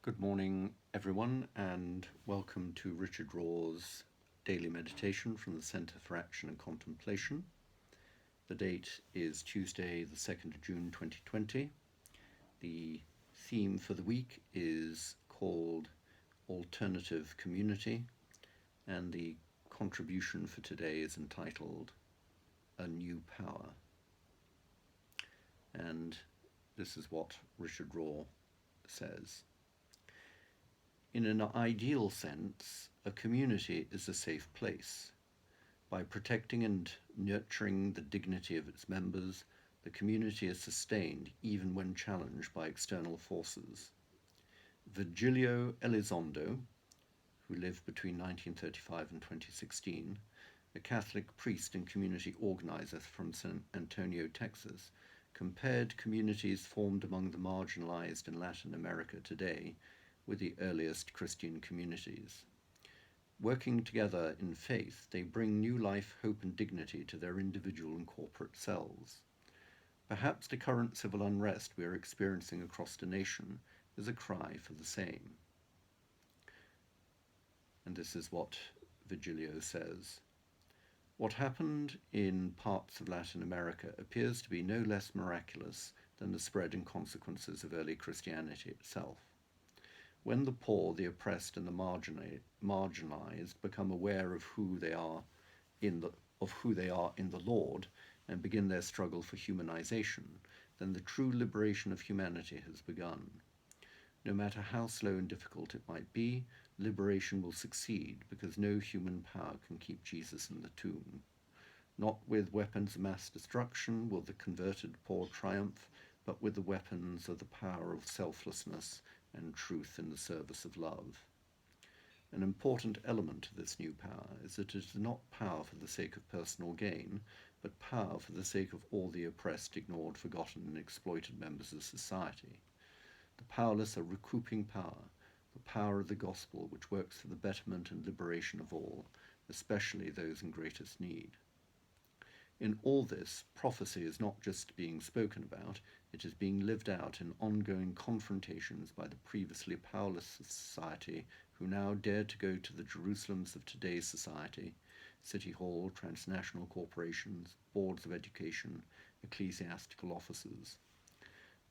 Good morning, everyone, and welcome to Richard Raw's Daily Meditation from the Centre for Action and Contemplation. The date is Tuesday, the 2nd of June 2020. The theme for the week is called Alternative Community, and the contribution for today is entitled A New Power. And this is what Richard Raw says. In an ideal sense, a community is a safe place. By protecting and nurturing the dignity of its members, the community is sustained even when challenged by external forces. Virgilio Elizondo, who lived between 1935 and 2016, a Catholic priest and community organizer from San Antonio, Texas, compared communities formed among the marginalized in Latin America today with the earliest Christian communities. Working together in faith, they bring new life, hope, and dignity to their individual and corporate selves. Perhaps the current civil unrest we are experiencing across the nation is a cry for the same. And this is what Virgilio says. What happened in parts of Latin America appears to be no less miraculous than the spread and consequences of early Christianity itself. When the poor, the oppressed, and the marginalized become aware of who they are in the Lord and begin their struggle for humanization, then the true liberation of humanity has begun. No matter how slow and difficult it might be, liberation will succeed because no human power can keep Jesus in the tomb. Not with weapons of mass destruction will the converted poor triumph, but with the weapons of the power of selflessness and truth in the service of love. An important element of this new power is that it is not power for the sake of personal gain, but power for the sake of all the oppressed, ignored, forgotten, and exploited members of society. The powerless are recouping power, the power of the gospel which works for the betterment and liberation of all, especially those in greatest need. In all this, prophecy is not just being spoken about, it is being lived out in ongoing confrontations by the previously powerless society who now dare to go to the Jerusalems of today's society, City Hall, transnational corporations, boards of education, ecclesiastical offices.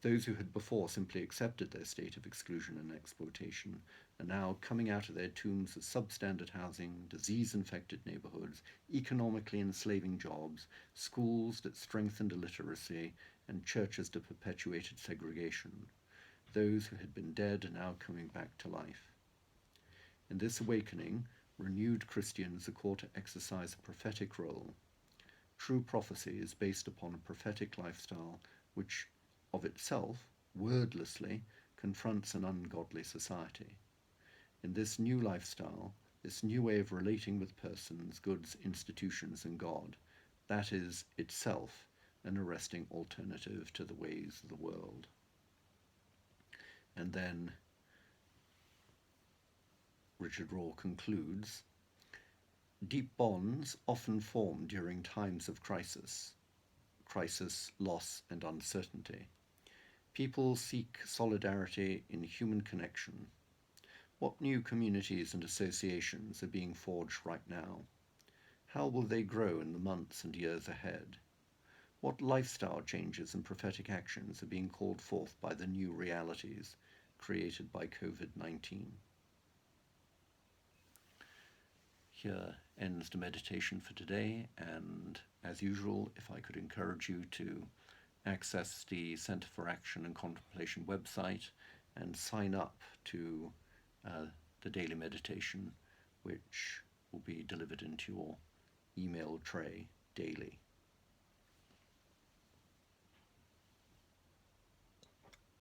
Those who had before simply accepted their state of exclusion and exploitation are now coming out of their tombs as substandard housing, disease-infected neighborhoods, economically enslaving jobs, schools that strengthened illiteracy, and churches that perpetuated segregation. Those who had been dead are now coming back to life. In this awakening, renewed Christians are called to exercise a prophetic role. True prophecy is based upon a prophetic lifestyle which of itself, wordlessly, confronts an ungodly society. In this new lifestyle, this new way of relating with persons, goods, institutions, and God, that is itself an arresting alternative to the ways of the world. And then Richard Raw concludes, deep bonds often form during times of crisis, loss, and uncertainty. People seek solidarity in human connection. What new communities and associations are being forged right now? How will they grow in the months and years ahead? What lifestyle changes and prophetic actions are being called forth by the new realities created by COVID-19? Here ends the meditation for today, and as usual, if I could encourage you to access the Centre for Action and Contemplation website and sign up to the daily meditation, which will be delivered into your email tray daily.